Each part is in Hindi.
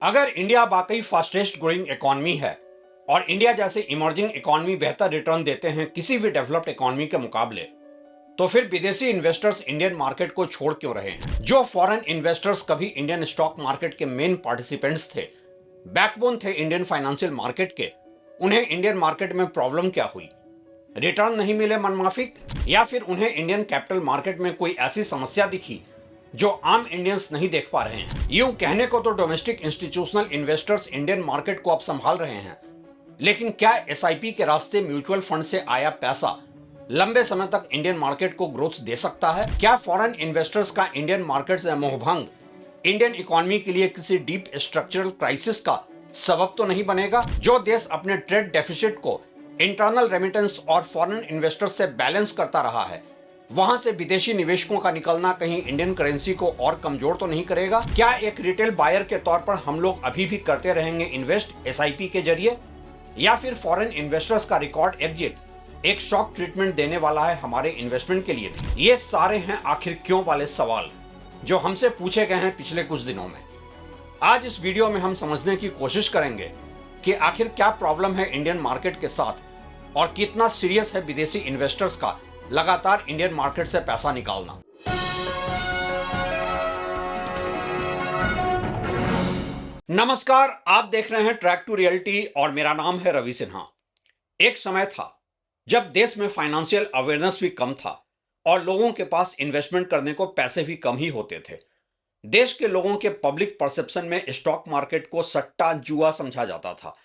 अगर इंडिया वाकई फास्टेस्ट ग्रोइंग इकोनॉमी है और इंडिया जैसे इमर्जिंग इकोनॉमी बेहतर रिटर्न देते हैं किसी भी डेवलप्ड इकोनॉमी के मुकाबले, तो फिर विदेशी इन्वेस्टर्स इंडियन मार्केट को छोड़ क्यों रहे हैं? जो फॉरेन इन्वेस्टर्स कभी इंडियन स्टॉक मार्केट के मेन पार्टिसिपेंट्स थे, बैकबोन थे इंडियन फाइनेंशियल मार्केट के, उन्हें इंडियन मार्केट में प्रॉब्लम क्या हुई? रिटर्न नहीं मिले मनमाफिक, या फिर उन्हें इंडियन कैपिटल मार्केट में कोई ऐसी समस्या दिखी जो आम इंडियंस नहीं देख पा रहे हैं? यूं कहने को तो domestic institutional investors Indian market को अब संभाल रहे हैं, लेकिन क्या एसआईपी के रास्ते म्यूचुअल फंड से आया पैसा लंबे समय तक इंडियन मार्केट को ग्रोथ दे सकता है? क्या फॉरेन इन्वेस्टर्स का इंडियन मार्केट से मोहभंग इंडियन इकोनॉमी के लिए किसी डीप स्ट्रक्चरल क्राइसिस का सबब तो नहीं बनेगा? जो देश अपने ट्रेड डेफिसिट को इंटरनल रेमिटेंस और फॉरेन इन्वेस्टर्स से बैलेंस करता रहा है, वहां से विदेशी निवेशकों का निकलना कहीं इंडियन करेंसी को और कमजोर तो नहीं करेगा? क्या एक रिटेल बायर के तौर पर हम लोग अभी भी करते रहेंगे इन्वेस्ट एसआईपी के जरिए, या फिर फॉरेन इन्वेस्टर्स का रिकॉर्ड एग्जिट एक शॉक ट्रीटमेंट देने वाला है हमारे इन्वेस्टमेंट के लिए भी? ये सारे हैं आखिर क्यों वाले सवाल जो हमसे पूछे गए हैं पिछले कुछ दिनों में। आज इस वीडियो में हम समझने की कोशिश करेंगे कि आखिर क्या प्रॉब्लम है इंडियन मार्केट के साथ और कितना सीरियस है विदेशी इन्वेस्टर्स का लगातार इंडियन मार्केट से पैसा निकालना। नमस्कार, आप देख रहे हैं ट्रैक टू रियलिटी और मेरा नाम है रवि सिन्हा। एक समय था जब देश में फाइनेंशियल अवेयरनेस भी कम था और लोगों के पास इन्वेस्टमेंट करने को पैसे भी कम ही होते थे। देश के लोगों के पब्लिक परसेप्शन में स्टॉक मार्केट को सट्टा जुआ समझा जाता था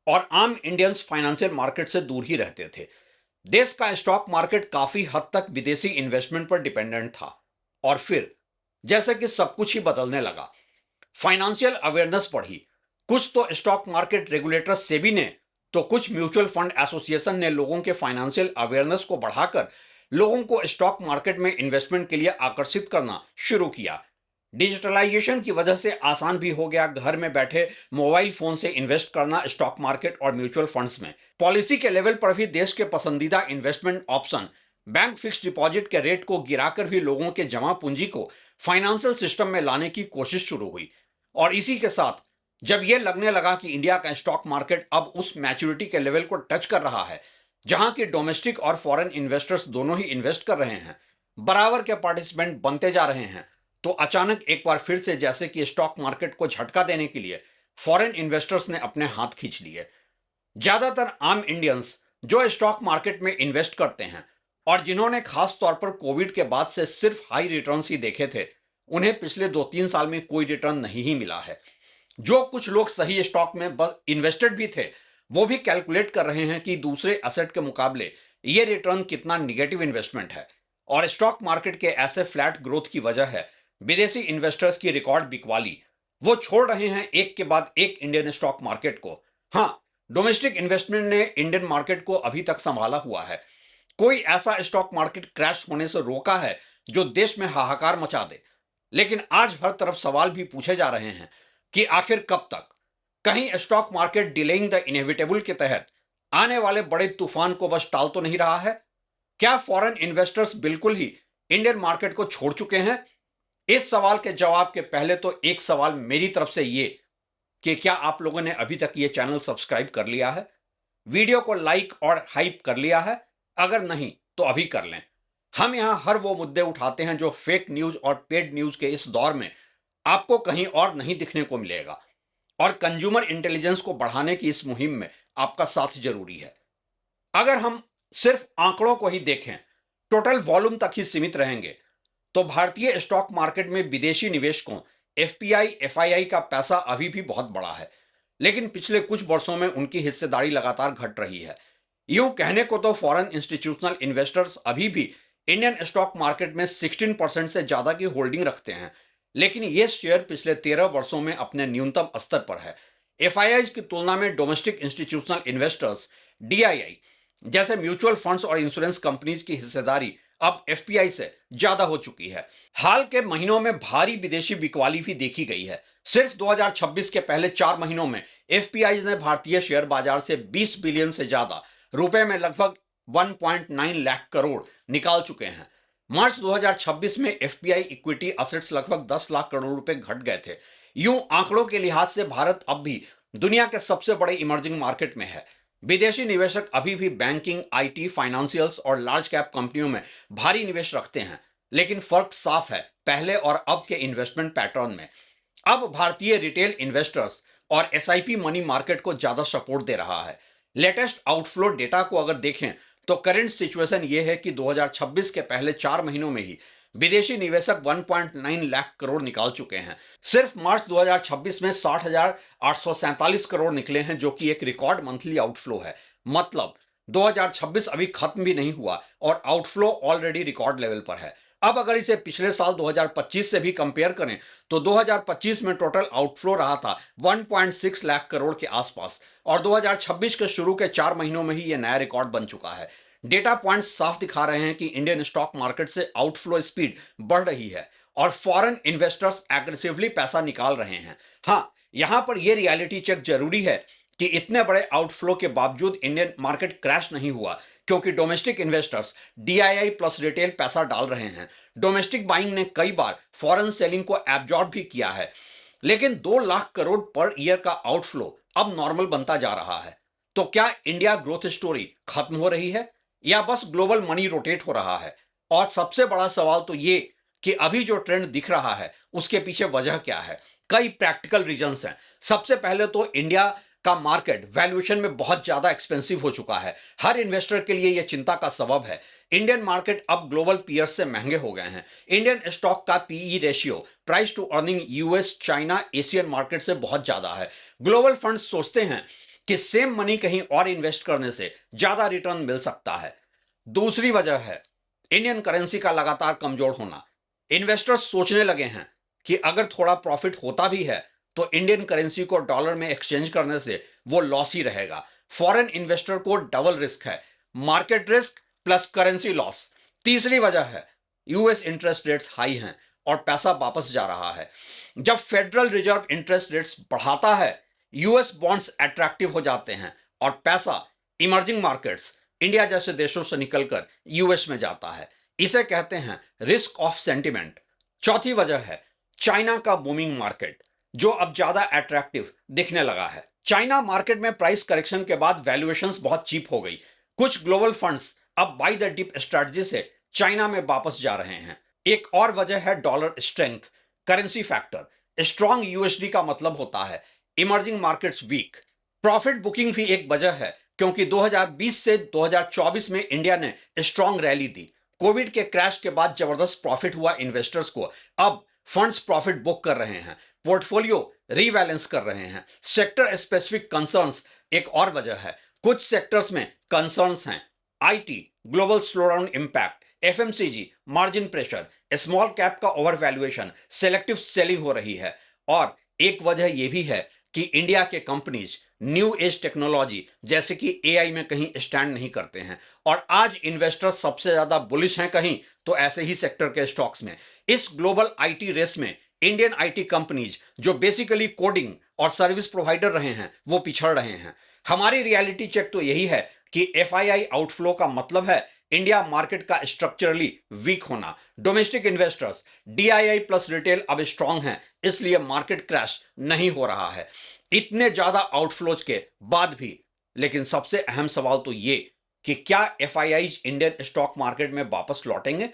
और आम इंडियंस फाइनेंशियल मार्केट से दूर ही रहते थे। देश का स्टॉक मार्केट काफी हद तक विदेशी इन्वेस्टमेंट पर डिपेंडेंट था और फिर जैसे कि सब कुछ ही बदलने लगा। फाइनेंशियल अवेयरनेस बढ़ी, कुछ तो स्टॉक मार्केट रेगुलेटर सेबी ने तो कुछ म्यूचुअल फंड एसोसिएशन ने लोगों के फाइनेंशियल अवेयरनेस को बढ़ाकर लोगों को स्टॉक मार्केट में इन्वेस्टमेंट के लिए आकर्षित करना शुरू किया। डिजिटलाइजेशन की वजह से आसान भी हो गया घर में बैठे मोबाइल फोन से इन्वेस्ट करना स्टॉक मार्केट और म्यूचुअल फंड्स में। पॉलिसी के लेवल पर भी देश के पसंदीदा investment option bank fix deposit के रेट को गिराकर भी लोगों के जमा पूंजी को फाइनेंशियल सिस्टम में लाने की कोशिश शुरू हुई। और इसी के साथ जब यह लगने लगा कि इंडिया का स्टॉक मार्केट अब उस मैच्योरिटी के लेवल को टच कर रहा है जहां की डोमेस्टिक और फॉरेन इन्वेस्टर्स दोनों ही इन्वेस्ट कर रहे हैं, बराबर के पार्टिसिपेंट बनते जा रहे हैं, तो अचानक एक बार फिर से जैसे कि स्टॉक मार्केट को झटका देने के लिए फॉरेन इन्वेस्टर्स ने अपने हाथ खींच लिए। ज्यादातर आम इंडियंस जो स्टॉक मार्केट में इन्वेस्ट करते हैं और जिन्होंने खास तौर पर कोविड के बाद से सिर्फ हाई रिटर्न्स ही देखे थे, उन्हें पिछले 2-3 साल में कोई रिटर्न नहीं ही मिला है। जो कुछ लोग सही स्टॉक में इन्वेस्टेड भी थे, वो भी कैलकुलेट कर रहे हैं कि दूसरे एसेट के मुकाबले ये रिटर्न कितना निगेटिव इन्वेस्टमेंट है। और स्टॉक मार्केट के ऐसे फ्लैट ग्रोथ की वजह है विदेशी इन्वेस्टर्स की रिकॉर्ड बिकवाली। वो छोड़ रहे हैं एक के बाद एक इंडियन स्टॉक मार्केट को। हाँ, डोमेस्टिक इन्वेस्टमेंट ने इंडियन मार्केट को अभी तक संभाला हुआ है। कोई ऐसा स्टॉक मार्केट क्रैश होने से रोका है जो देश में हाहाकार मचा दे। लेकिन आज हर तरफ सवाल भी पूछे जा रहे हैं कि आखिर कब तक? कहीं stock market delaying the inevitable के तहत आने वाले बड़े तूफान को बस टाल तो नहीं रहा है? क्या फॉरेन इन्वेस्टर्स बिल्कुल ही इंडियन मार्केट को छोड़ चुके हैं? इस सवाल के जवाब के पहले तो एक सवाल मेरी तरफ से ये कि क्या आप लोगों ने अभी तक ये चैनल सब्सक्राइब कर लिया है, वीडियो को लाइक और हाइप कर लिया है? अगर नहीं तो अभी कर लें। हम यहां हर वो मुद्दे उठाते हैं जो फेक न्यूज और पेड न्यूज के इस दौर में आपको कहीं और नहीं दिखने को मिलेगा, और कंज्यूमर इंटेलिजेंस को बढ़ाने की इस मुहिम में आपका साथ जरूरी है। अगर हम सिर्फ आंकड़ों को ही देखें, टोटल वॉल्यूम तक ही सीमित रहेंगे, तो भारतीय स्टॉक मार्केट में विदेशी निवेशकों एफपीआई एफआईआई का पैसा अभी भी बहुत बड़ा है, लेकिन पिछले कुछ वर्षों में उनकी हिस्सेदारी लगातार घट रही है। यूं कहने को तो फॉरेन इंस्टीट्यूशनल इन्वेस्टर्स अभी भी इंडियन स्टॉक मार्केट में 16% से ज्यादा की होल्डिंग रखते हैं, लेकिन यह शेयर पिछले 13 वर्षों में अपने न्यूनतम स्तर पर है। एफआईआई की तुलना में डोमेस्टिक इंस्टीट्यूशनल इन्वेस्टर्स डीआईआई जैसे म्यूचुअल फंड्स और इंश्योरेंस कंपनीज की हिस्सेदारी अब एफपीआई से ज्यादा हो चुकी है। हाल के महीनों में भारी विदेशी बिकवाली भी देखी गई है। सिर्फ 2026 के पहले 4 महीनों में एफपीआई ने भारतीय शेयर बाजार से 20 बिलियन से ज्यादा रुपए में लगभग 1.9 लाख करोड़ निकाल चुके हैं। मार्च 2026 में एफपीआई इक्विटी असेट्स लगभग 10 लाख करोड़ रुपए घट गए थे। यूं आंकड़ों के लिहाज से भारत अब भी दुनिया के सबसे बड़े इमर्जिंग मार्केट में है। विदेशी निवेशक अभी भी बैंकिंग, आईटी, फाइनेंशियल्स और लार्ज कैप कंपनियों में भारी निवेश रखते हैं, लेकिन फर्क साफ है पहले और अब के इन्वेस्टमेंट पैटर्न में। अब भारतीय रिटेल इन्वेस्टर्स और एसआईपी मनी मार्केट को ज्यादा सपोर्ट दे रहा है। लेटेस्ट आउटफ्लो डेटा को अगर देखें तो करंट सिचुएशन यह है कि 2026 के पहले 4 महीनों में ही विदेशी निवेशक 1.9 लाख करोड़ निकाल चुके हैं। सिर्फ मार्च 2026 में 60,847 करोड़ निकले हैं, जो कि एक रिकॉर्ड मंथली आउटफ्लो है। मतलब 2026 अभी खत्म भी नहीं हुआ और आउटफ्लो ऑलरेडी रिकॉर्ड लेवल पर है। अब अगर इसे पिछले साल 2025 से भी कंपेयर करें तो 2025 में टोटल आउटफ्लो रहा था 1.6 लाख करोड़ के आसपास और 2026 के शुरू के 4 महीनों में ही यह नया रिकॉर्ड बन चुका है। डेटा पॉइंट्स साफ दिखा रहे हैं कि इंडियन स्टॉक मार्केट से आउटफ्लो स्पीड बढ़ रही है और फॉरेन इन्वेस्टर्स एग्रेसिवली पैसा निकाल रहे हैं। हाँ, यहां पर यह रियलिटी चेक जरूरी है कि इतने बड़े आउटफ्लो के बावजूद इंडियन मार्केट क्रैश नहीं हुआ, क्योंकि domestic investors DII plus retail पैसा डाल रहे हैं। डोमेस्टिक बाइंग ने कई बार फॉरेन सेलिंग को एब्जॉर्ब भी किया है, लेकिन 2 लाख करोड़ पर ईयर का आउटफ्लो अब नॉर्मल बनता जा रहा है। तो क्या इंडिया ग्रोथ स्टोरी खत्म हो रही है या बस ग्लोबल मनी रोटेट हो रहा है? और सबसे बड़ा सवाल तो ये कि अभी जो ट्रेंड दिख रहा है उसके पीछे वजह क्या है? कई प्रैक्टिकल रीजंस हैं। सबसे पहले तो इंडिया का मार्केट वैल्यूएशन में बहुत ज्यादा एक्सपेंसिव हो चुका है। हर इन्वेस्टर के लिए यह चिंता का सबब है। इंडियन मार्केट अब ग्लोबल पीयर्स से महंगे हो गए हैं। इंडियन स्टॉक का PE ratio, price to earning, US, China, Asian market से बहुत ज्यादा है। ग्लोबल फंड्स सोचते हैं कि सेम मनी कहीं और इन्वेस्ट करने से ज्यादा रिटर्न मिल सकता है। दूसरी वजह है इंडियन करेंसी का लगातार कमजोर होना। इन्वेस्टर्स सोचने लगे हैं कि अगर थोड़ा प्रॉफिट होता भी है तो इंडियन करेंसी को डॉलर में एक्सचेंज करने से वो लॉस ही रहेगा। फॉरेन इन्वेस्टर को डबल रिस्क है, market risk plus currency loss. तीसरी वजह है यूएस इंटरेस्ट रेट्स हाई हैं और पैसा वापस जा रहा है। जब फेडरल रिजर्व इंटरेस्ट रेट्स बढ़ाता है, यूएस बॉन्ड्स अट्रैक्टिव हो जाते हैं और पैसा इमर्जिंग मार्केट्स, इंडिया जैसे देशों से निकलकर यूएस में जाता है। इसे कहते हैं रिस्क ऑफ सेंटिमेंट। चौथी वजह है चाइना का बूमिंग मार्केट, जो अब ज्यादा अट्रैक्टिव दिखने लगा है। चाइना मार्केट में प्राइस करेक्शन के बाद वैल्यूएशंस बहुत चीप हो गई। कुछ ग्लोबल फंड्स अब बाय द डिप स्ट्रेटजी से चाइना में वापस जा रहे हैं। एक और वजह है dollar strength, currency factor. Strong USD का मतलब होता है emerging markets weak. Profit booking भी एक वजह है, क्योंकि 2020 से 2024 में इंडिया ने स्ट्रॉन्ग रैली दी। कोविड के क्रैश के बाद जबरदस्त प्रॉफिट हुआ इन्वेस्टर्स को। अब फंड्स प्रॉफिट बुक कर रहे हैं, पोर्टफोलियो रीबैलेंस कर रहे हैं। सेक्टर स्पेसिफिक कंसर्न्स एक और वजह है। कुछ सेक्टर्स में कंसर्न्स हैं, IT, global slowdown impact, FMCG, margin pressure, small cap का ओवर वैल्यूएशन, सेलेक्टिव सेलिंग हो रही है। और एक वजह यह भी है कि इंडिया के कंपनीज न्यू एज टेक्नोलॉजी जैसे कि एआई में कहीं स्टैंड नहीं करते हैं और आज इन्वेस्टर्स सबसे ज्यादा बुलिश हैं कहीं तो ऐसे ही सेक्टर के स्टॉक्स में। इस ग्लोबल आईटी रेस में इंडियन आईटी कंपनीज जो बेसिकली कोडिंग और सर्विस प्रोवाइडर रहे हैं वो पिछड़ रहे हैं। हमारी रियलिटी चेक तो यही है कि एफआईआई आउटफ्लो का मतलब है इंडिया मार्केट का स्ट्रक्चरली वीक होना। Domestic investors, DII plus retail अब स्ट्रांग हैं, इसलिए मार्केट क्रैश नहीं हो रहा है इतने ज्यादा आउटफ्लोज के बाद भी। लेकिन सबसे अहम सवाल तो ये कि क्या एफआईआईज इंडियन स्टॉक मार्केट में वापस लौटेंगे?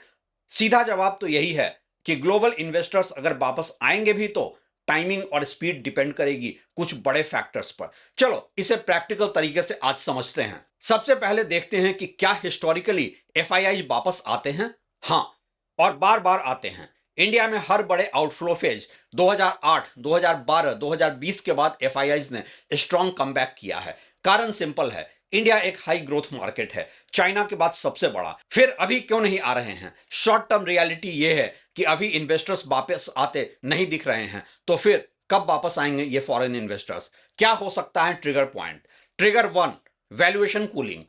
सीधा जवाब तो यही है कि ग्लोबल इन्वेस्टर्स अगर वापस आएंगे भी तो टाइमिंग और स्पीड डिपेंड करेगी कुछ बड़े फैक्टर्स पर। चलो इसे प्रैक्टिकल तरीके से आज समझते हैं। सबसे पहले देखते हैं कि क्या हिस्टोरिकली एफआईआई वापस आते हैं। हाँ, और बार बार आते हैं। इंडिया में हर बड़े आउटफ्लो फेज 2008, 2012, 2020 के बाद एफआईआईज ने स्ट्रॉन्ग कमबैक किया है। कारण सिंपल है, इंडिया एक हाई ग्रोथ मार्केट है, चाइना के बाद सबसे बड़ा। फिर अभी क्यों नहीं आ रहे हैं? शॉर्ट टर्म रियलिटी यह है कि अभी इन्वेस्टर्स वापस आते नहीं दिख रहे हैं। तो फिर कब वापस आएंगे ये फॉरेन इन्वेस्टर्स? क्या हो सकता है trigger point? Trigger 1, valuation cooling.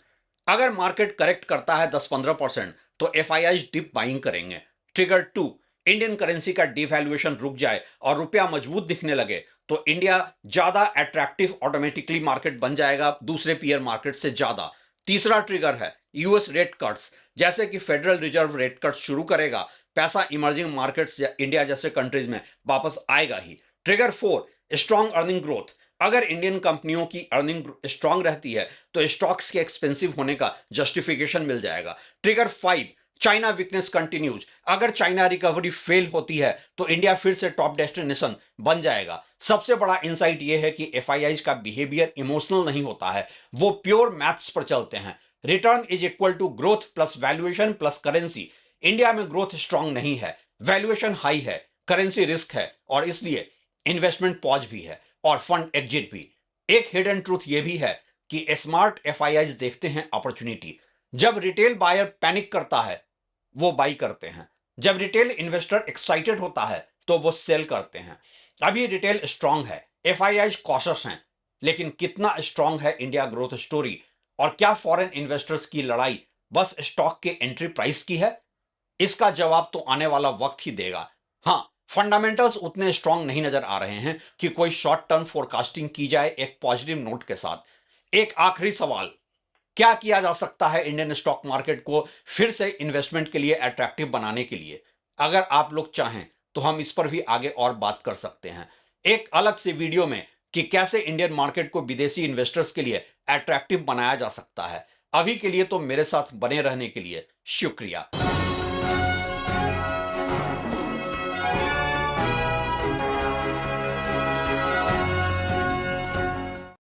अगर मार्केट करेक्ट करता है 10-15% तो एफआईआई डिप बाइंग करेंगे। ट्रिगर 2, इंडियन करेंसी का डिवैल्यूएशन रुक जाए और रुपया मजबूत दिखने लगे तो इंडिया ज्यादा अट्रैक्टिव ऑटोमेटिकली मार्केट बन जाएगा दूसरे पीयर मार्केट से ज्यादा। तीसरा ट्रिगर है यूएस रेट कट्स। जैसे कि फेडरल रिजर्व रेट कट्स शुरू करेगा, पैसा इमर्जिंग मार्केट्स या इंडिया जैसे कंट्रीज में वापस आएगा ही। Trigger 4, strong earning growth. अगर इंडियन कंपनियों की अर्निंग स्ट्रांग रहती है तो स्टॉक्स के एक्सपेंसिव होने का जस्टिफिकेशन मिल जाएगा। Trigger 5, China weakness continues. अगर चाइना रिकवरी फेल होती है तो इंडिया फिर से टॉप डेस्टिनेशन बन जाएगा। सबसे बड़ा इंसाइट यह है कि एफआईआईज का बिहेवियर इमोशनल नहीं होता है, वो प्योर मैथ्स पर चलते हैं। Return is equal to growth plus valuation plus currency. India में ग्रोथ स्ट्रांग नहीं है, वैल्यूएशन हाई है, करेंसी रिस्क है और इसलिए इन्वेस्टमेंट पॉज भी है और फंड एग्जिट भी। एक हिडन ट्रूथ यह भी है कि स्मार्ट एफआईआईज देखते हैं अपॉर्चुनिटी। जब रिटेल बायर पैनिक करता है वो बाई करते हैं, जब रिटेल इन्वेस्टर एक्साइटेड होता है तो वो सेल करते हैं। अभी रिटेल स्ट्रांग है, एफआईआईज कॉशस हैं, लेकिन कितना स्ट्रांग है इंडिया ग्रोथ स्टोरी? और क्या फॉरेन इन्वेस्टर्स की लड़ाई बस स्टॉक के एंट्री प्राइस की है? इसका जवाब तो आने वाला वक्त ही देगा। हाँ, फंडामेंटल्स उतने स्ट्रांग नहीं नजर आ रहे हैं कि कोई शॉर्ट टर्म फोरकास्टिंग की जाए एक पॉजिटिव नोट के साथ। एक आखिरी सवाल, क्या किया जा सकता है इंडियन स्टॉक मार्केट को फिर से इन्वेस्टमेंट के लिए अट्रैक्टिव बनाने के लिए? अगर आप लोग चाहें तो हम इस पर भी आगे और बात कर सकते हैं एक अलग से वीडियो में कि कैसे इंडियन मार्केट को विदेशी इन्वेस्टर्स के लिए अट्रैक्टिव बनाया जा सकता है। अभी के लिए तो मेरे साथ बने रहने के लिए शुक्रिया।